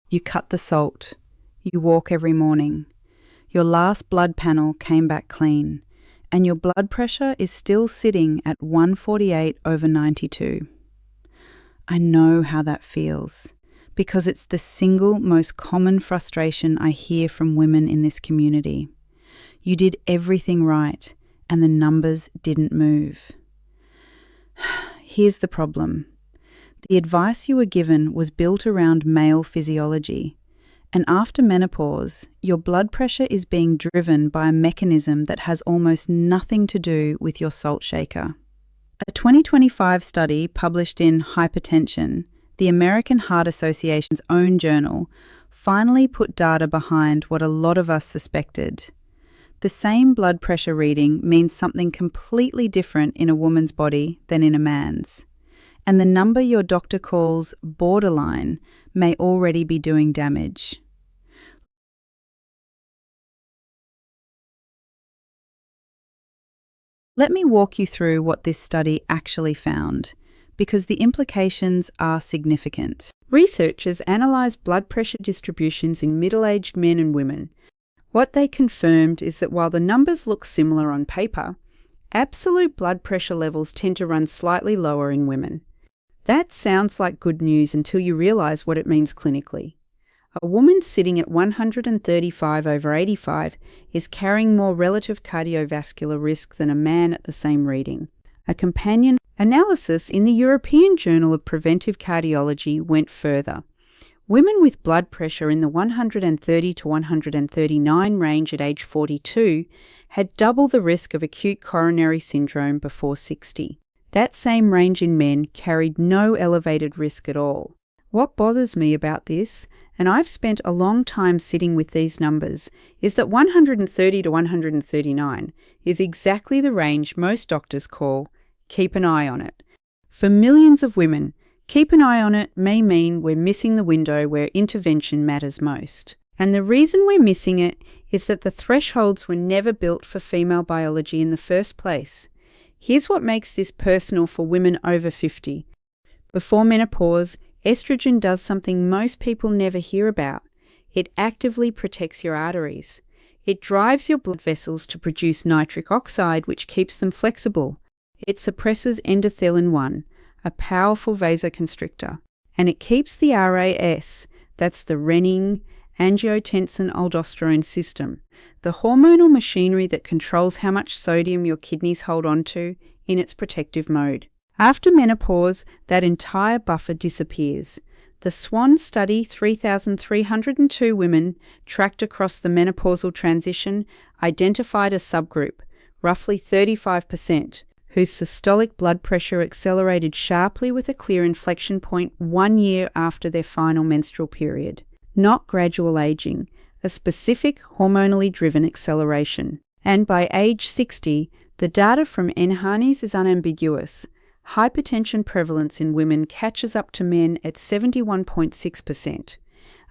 You cut the salt. You walk every morning. Your last blood panel came back clean, and your blood pressure is still sitting at 148/92. I know how that feels, because it's the single most common frustration I hear from women in this community. You did everything right, and the numbers didn't move. Here's the problem. The advice you were given was built around male physiology, and after menopause, your blood pressure is being driven by a mechanism that has almost nothing to do with your salt shaker. A 2025 study published in Hypertension, the American Heart Association's own journal, finally put data behind what a lot of us suspected. The same blood pressure reading means something completely different in a woman's body than in a man's. And the number your doctor calls borderline may already be doing damage. Let me walk you through what this study actually found, because the implications are significant. Researchers analysed blood pressure distributions in middle-aged men and women. What they confirmed is that while the numbers look similar on paper, absolute blood pressure levels tend to run slightly lower in women. That sounds like good news until you realise what it means clinically. A woman sitting at 135/85 is carrying more relative cardiovascular risk than a man at the same reading. A companion analysis in the European Journal of Preventive Cardiology went further. Women with blood pressure in the 130 to 139 range at age 42 had double the risk of acute coronary syndrome before 60. That same range in men carried no elevated risk at all. What bothers me about this, and I've spent a long time sitting with these numbers, is that 130 to 139 is exactly the range most doctors call keep an eye on it. For millions of women, keep an eye on it may mean we're missing the window where intervention matters most. And the reason we're missing it is that the thresholds were never built for female biology in the first place. Here's what makes this personal for women over 50. Before menopause, estrogen does something most people never hear about. It actively protects your arteries. It drives your blood vessels to produce nitric oxide, which keeps them flexible. It suppresses endothelin-1, a powerful vasoconstrictor. And it keeps the RAS, that's the renin, angiotensin-aldosterone system, the hormonal machinery that controls how much sodium your kidneys hold onto, in its protective mode. After menopause, that entire buffer disappears. The SWAN study, 3,302 women tracked across the menopausal transition, identified a subgroup, roughly 35%, whose systolic blood pressure accelerated sharply with a clear inflection point 1 year after their final menstrual period. Not gradual aging, a specific hormonally driven acceleration. And by age 60, the data from NHANES is unambiguous. Hypertension prevalence in women catches up to men at 71.6%.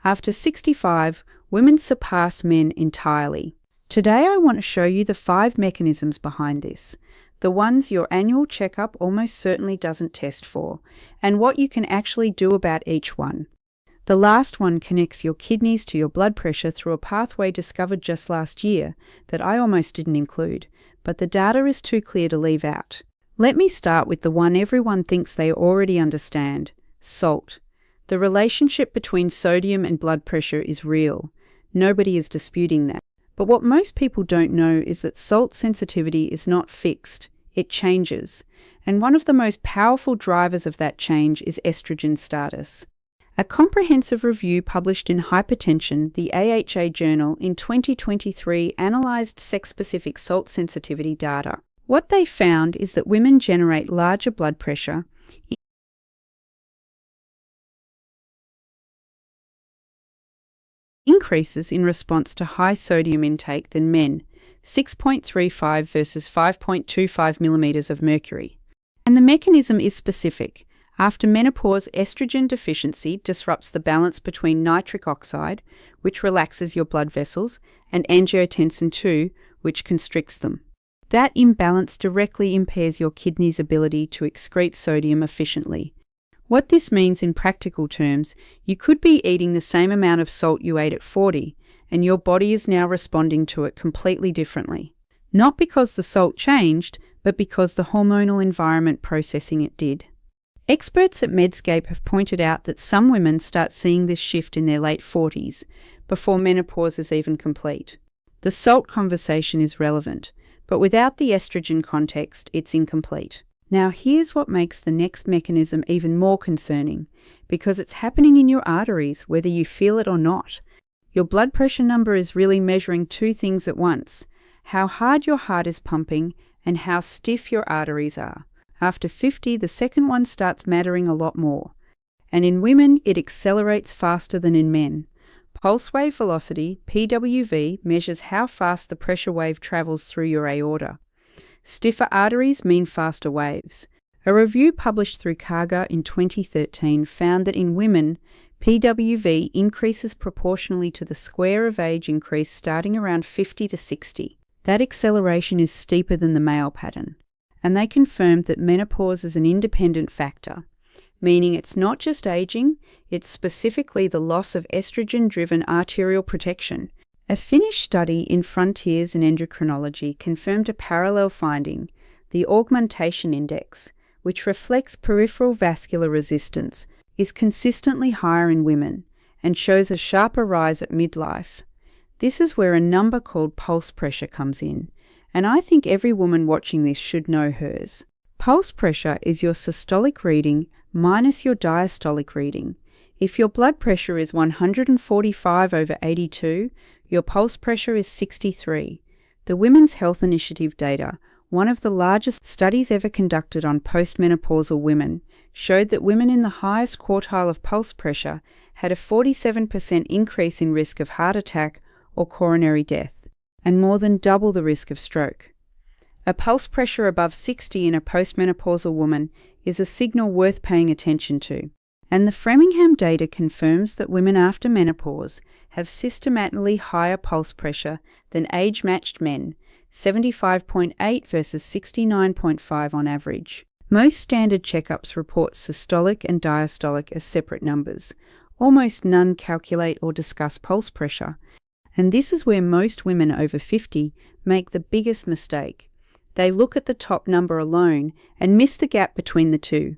After 65, women surpass men entirely. Today I want to show you the 5 mechanisms behind this, the ones your annual checkup almost certainly doesn't test for, and what you can actually do about each one. The last one connects your kidneys to your blood pressure through a pathway discovered just last year that I almost didn't include, but the data is too clear to leave out. Let me start with the one everyone thinks they already understand, salt. The relationship between sodium and blood pressure is real. Nobody is disputing that. But what most people don't know is that salt sensitivity is not fixed. It changes. And one of the most powerful drivers of that change is estrogen status. A comprehensive review published in Hypertension, the AHA journal, in 2023 analysed sex-specific salt sensitivity data. What they found is that women generate larger blood pressure, increases in response to high sodium intake than men, 6.35 versus 5.25 millimeters of mercury. And the mechanism is specific. After menopause, estrogen deficiency disrupts the balance between nitric oxide, which relaxes your blood vessels, and angiotensin II, which constricts them. That imbalance directly impairs your kidney's ability to excrete sodium efficiently. What this means in practical terms, you could be eating the same amount of salt you ate at 40, and your body is now responding to it completely differently. Not because the salt changed, but because the hormonal environment processing it did. Experts at Medscape have pointed out that some women start seeing this shift in their late 40s, before menopause is even complete. The salt conversation is relevant, but without the estrogen context, it's incomplete. Now here's what makes the next mechanism even more concerning, because it's happening in your arteries whether you feel it or not. Your blood pressure number is really measuring two things at once: how hard your heart is pumping and how stiff your arteries are. After 50, the second one starts mattering a lot more. And in women, it accelerates faster than in men. Pulse wave velocity, PWV, measures how fast the pressure wave travels through your aorta. Stiffer arteries mean faster waves. A review published through Karger in 2013 found that in women, PWV increases proportionally to the square of age increase starting around 50 to 60. That acceleration is steeper than the male pattern. And they confirmed that menopause is an independent factor, meaning it's not just aging, it's specifically the loss of estrogen-driven arterial protection. A Finnish study in Frontiers in Endocrinology confirmed a parallel finding, the augmentation index, which reflects peripheral vascular resistance, is consistently higher in women and shows a sharper rise at midlife. This is where a number called pulse pressure comes in, and I think every woman watching this should know hers. Pulse pressure is your systolic reading minus your diastolic reading. If your blood pressure is 145/82, your pulse pressure is 63. The Women's Health Initiative data, one of the largest studies ever conducted on postmenopausal women, showed that women in the highest quartile of pulse pressure had a 47% increase in risk of heart attack or coronary death, and more than double the risk of stroke. A pulse pressure above 60 in a postmenopausal woman is a signal worth paying attention to. And the Framingham data confirms that women after menopause have systematically higher pulse pressure than age-matched men, 75.8 versus 69.5 on average. Most standard checkups report systolic and diastolic as separate numbers. Almost none calculate or discuss pulse pressure. And this is where most women over 50 make the biggest mistake. They look at the top number alone and miss the gap between the two.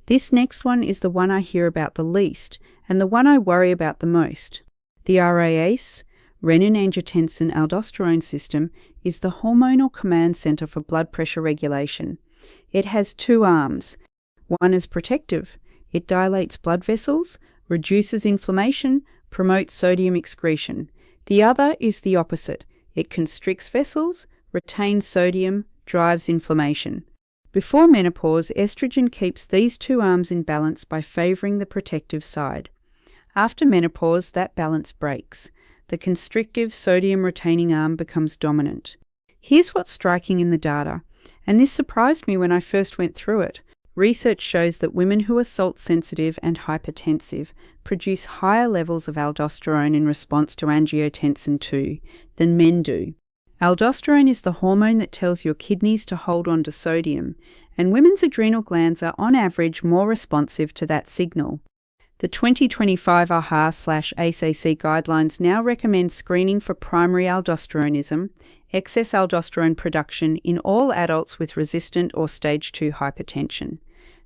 This next one is the one I hear about the least, and the one I worry about the most. The RAACE, renin-angiotensin-aldosterone system, is the hormonal command center for blood pressure regulation. It has two arms. One is protective. It dilates blood vessels, reduces inflammation, promotes sodium excretion. The other is the opposite. It constricts vessels, retains sodium, drives inflammation. Before menopause, estrogen keeps these two arms in balance by favoring the protective side. After menopause, that balance breaks. The constrictive, sodium-retaining arm becomes dominant. Here's what's striking in the data, and this surprised me when I first went through it. Research shows that women who are salt-sensitive and hypertensive produce higher levels of aldosterone in response to angiotensin II than men do. Aldosterone is the hormone that tells your kidneys to hold on to sodium, and women's adrenal glands are on average more responsive to that signal. The 2025 AHA/ACC guidelines now recommend screening for primary aldosteronism, excess aldosterone production in all adults with resistant or stage 2 hypertension.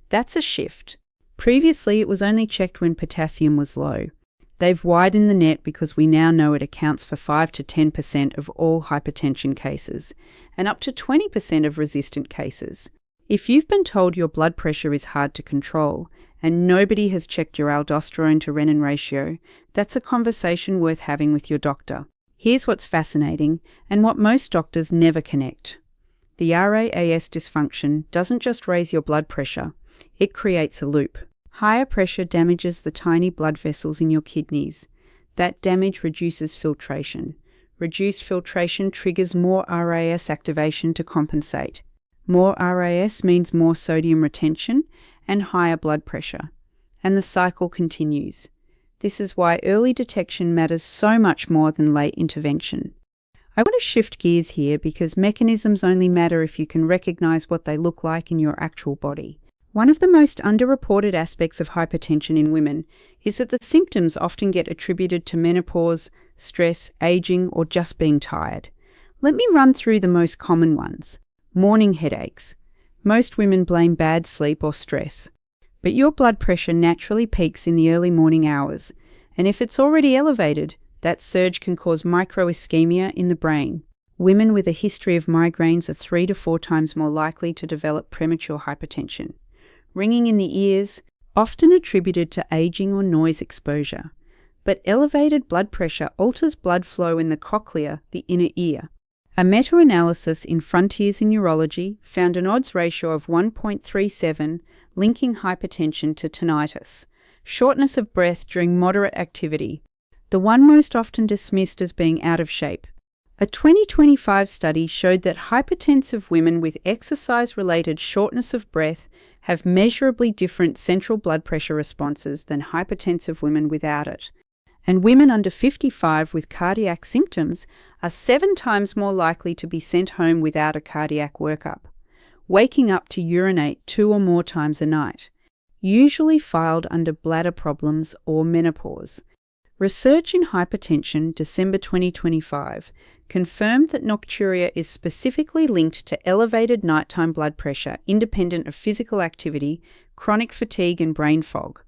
That's a shift. Previously, it was only checked when potassium was low. They've widened the net because we now know it accounts for 5 to 10% of all hypertension cases and up to 20% of resistant cases. If you've been told your blood pressure is hard to control and nobody has checked your aldosterone to renin ratio, that's a conversation worth having with your doctor. Here's what's fascinating and what most doctors never connect. The RAAS dysfunction doesn't just raise your blood pressure, it creates a loop. Higher pressure damages the tiny blood vessels in your kidneys. That damage reduces filtration. Reduced filtration triggers more RAS activation to compensate. More RAS means more sodium retention and higher blood pressure. And the cycle continues. This is why early detection matters so much more than late intervention. I want to shift gears here because mechanisms only matter if you can recognize what they look like in your actual body. One of the most underreported aspects of hypertension in women is that the symptoms often get attributed to menopause, stress, aging, or just being tired. Let me run through the most common ones. Morning headaches. Most women blame bad sleep or stress. But your blood pressure naturally peaks in the early morning hours, and if it's already elevated, that surge can cause microischemia in the brain. Women with a history of migraines are 3 to 4 times more likely to develop premature hypertension. Ringing in the ears, often attributed to aging or noise exposure. But elevated blood pressure alters blood flow in the cochlea, the inner ear. A meta-analysis in Frontiers in Neurology found an odds ratio of 1.37 linking hypertension to tinnitus, shortness of breath during moderate activity, the one most often dismissed as being out of shape. A 2025 study showed that hypertensive women with exercise-related shortness of breath have measurably different central blood pressure responses than hypertensive women without it. And women under 55 with cardiac symptoms are 7 times more likely to be sent home without a cardiac workup, waking up to urinate 2 or more times a night, usually filed under bladder problems or menopause. Research in Hypertension, December 2025, confirmed that nocturia is specifically linked to elevated nighttime blood pressure independent of physical activity, chronic fatigue and brain fog,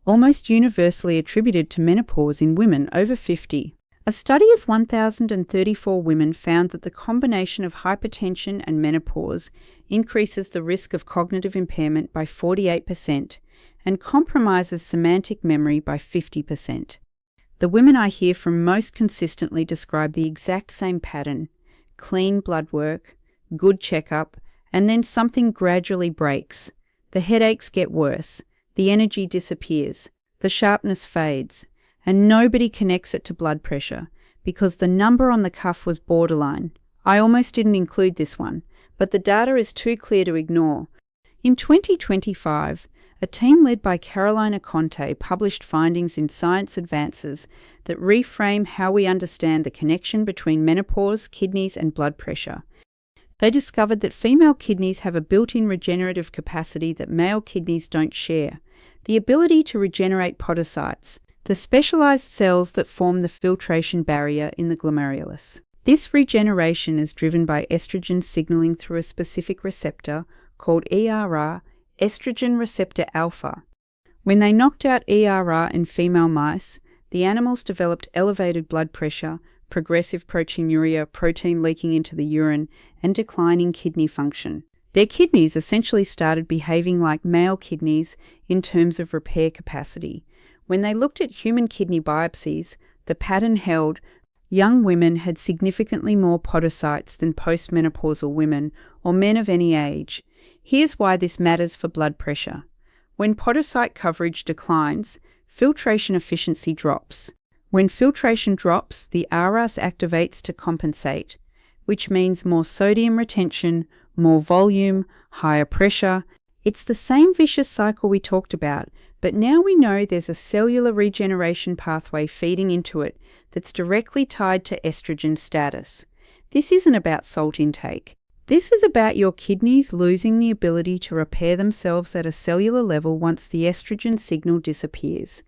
almost universally attributed to menopause in women over 50. A study of 1,034 women found that the combination of hypertension and menopause increases the risk of cognitive impairment by 48% and compromises semantic memory by 50%. The women I hear from most consistently describe the exact same pattern: clean blood work, good checkup, and then something gradually breaks. The headaches get worse, the energy disappears, the sharpness fades, and nobody connects it to blood pressure because the number on the cuff was borderline. I almost didn't include this one, but the data is too clear to ignore. In 2025, a team led by Carolina Conte published findings in Science Advances that reframe how we understand the connection between menopause, kidneys, and blood pressure. They discovered that female kidneys have a built-in regenerative capacity that male kidneys don't share: the ability to regenerate podocytes, the specialized cells that form the filtration barrier in the glomerulus. This regeneration is driven by estrogen signaling through a specific receptor called ERR, estrogen receptor alpha. When they knocked out ERR in female mice, the animals developed elevated blood pressure, progressive proteinuria, protein leaking into the urine, and declining kidney function. Their kidneys essentially started behaving like male kidneys in terms of repair capacity. When they looked at human kidney biopsies, the pattern held. Young women had significantly more podocytes than postmenopausal women or men of any age. Here's why this matters for blood pressure. When podocyte coverage declines, filtration efficiency drops. When filtration drops, the RAS activates to compensate, which means more sodium retention, more volume, higher pressure. It's the same vicious cycle we talked about, but now we know there's a cellular regeneration pathway feeding into it that's directly tied to estrogen status. This isn't about salt intake. This is about your kidneys losing the ability to repair themselves at a cellular level once the estrogen signal disappears.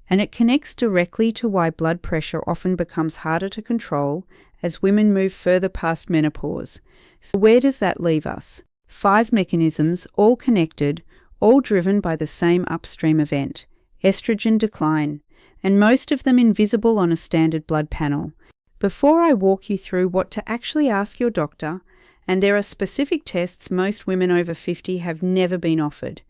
And it connects directly to why blood pressure often becomes harder to control as women move further past menopause. So where does that leave us? 5 mechanisms, all connected, all driven by the same upstream event: estrogen decline, and most of them invisible on a standard blood panel. Before I walk you through what to actually ask your doctor, and there are specific tests most women over 50 have never been offered,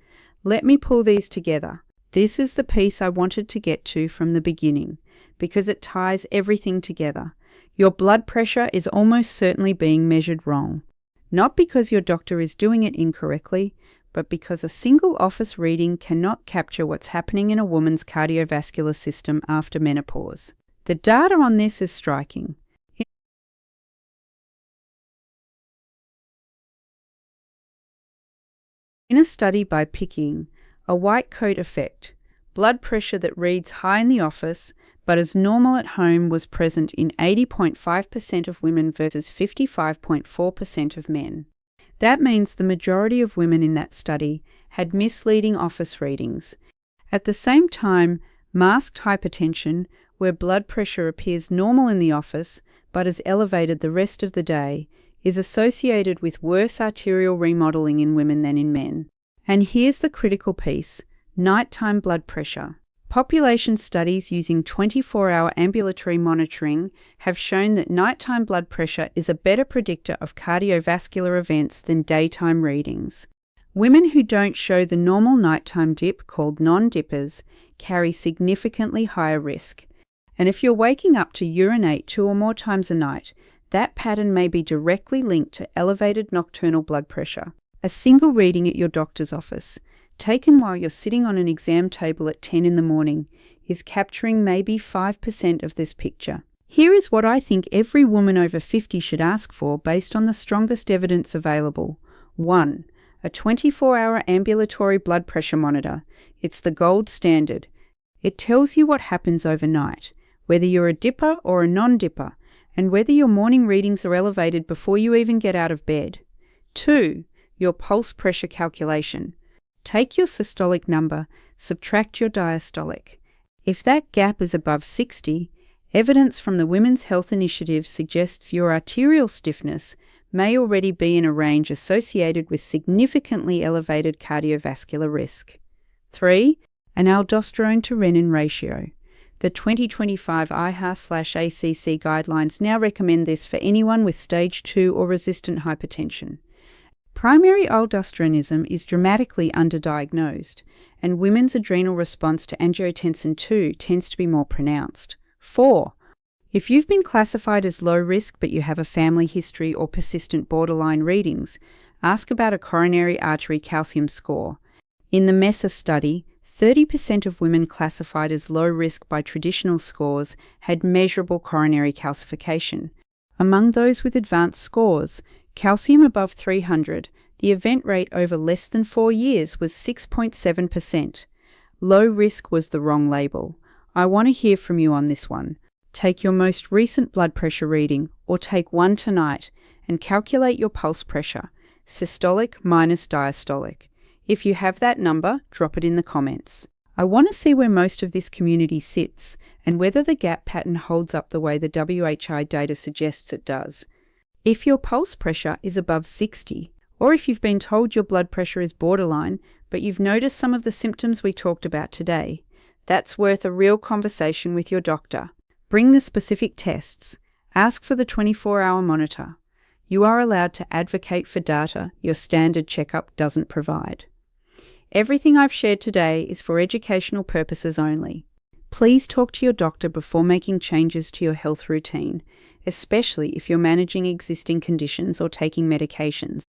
let me pull these together. This is the piece I wanted to get to from the beginning, because it ties everything together. Your blood pressure is almost certainly being measured wrong. Not because your doctor is doing it incorrectly, but because a single office reading cannot capture what's happening in a woman's cardiovascular system after menopause. The data on this is striking. In a study by Pickering, a white coat effect, blood pressure that reads high in the office but is normal at home was present in 80.5% of women versus 55.4% of men. That means the majority of women in that study had misleading office readings. At the same time, masked hypertension, where blood pressure appears normal in the office but is elevated the rest of the day, is associated with worse arterial remodeling in women than in men. And here's the critical piece: nighttime blood pressure. Population studies using 24-hour ambulatory monitoring have shown that nighttime blood pressure is a better predictor of cardiovascular events than daytime readings. Women who don't show the normal nighttime dip, called non-dippers, carry significantly higher risk. And if you're waking up to urinate 2 or more times a night, that pattern may be directly linked to elevated nocturnal blood pressure. A single reading at your doctor's office, taken while you're sitting on an exam table at 10 in the morning, is capturing maybe 5% of this picture. Here is what I think every woman over 50 should ask for based on the strongest evidence available. 1. A 24-hour ambulatory blood pressure monitor. It's the gold standard. It tells you what happens overnight, whether you're a dipper or a non-dipper, and whether your morning readings are elevated before you even get out of bed. 2. Your pulse pressure calculation. Take your systolic number, subtract your diastolic. If that gap is above 60, evidence from the Women's Health Initiative suggests your arterial stiffness may already be in a range associated with significantly elevated cardiovascular risk. 3. An aldosterone to renin ratio. The 2025 IHA/ACC guidelines now recommend this for anyone with stage 2 or resistant hypertension. Primary aldosteronism is dramatically underdiagnosed, and women's adrenal response to angiotensin II tends to be more pronounced. 4. If you've been classified as low risk but you have a family history or persistent borderline readings, ask about a coronary artery calcium score. In the MESA study, 30% of women classified as low risk by traditional scores had measurable coronary calcification. Among those with advanced scores, calcium above 300, the event rate over less than 4 years was 6.7%. Low risk was the wrong label. I want to hear from you on this one. Take your most recent blood pressure reading, or take one tonight, and calculate your pulse pressure, systolic minus diastolic. If you have that number, drop it in the comments. I want to see where most of this community sits, and whether the gap pattern holds up the way the WHI data suggests it does. If your pulse pressure is above 60, or if you've been told your blood pressure is borderline, but you've noticed some of the symptoms we talked about today, that's worth a real conversation with your doctor. Bring the specific tests. Ask for the 24-hour monitor. You are allowed to advocate for data your standard checkup doesn't provide. Everything I've shared today is for educational purposes only. Please talk to your doctor before making changes to your health routine, especially if you're managing existing conditions or taking medications.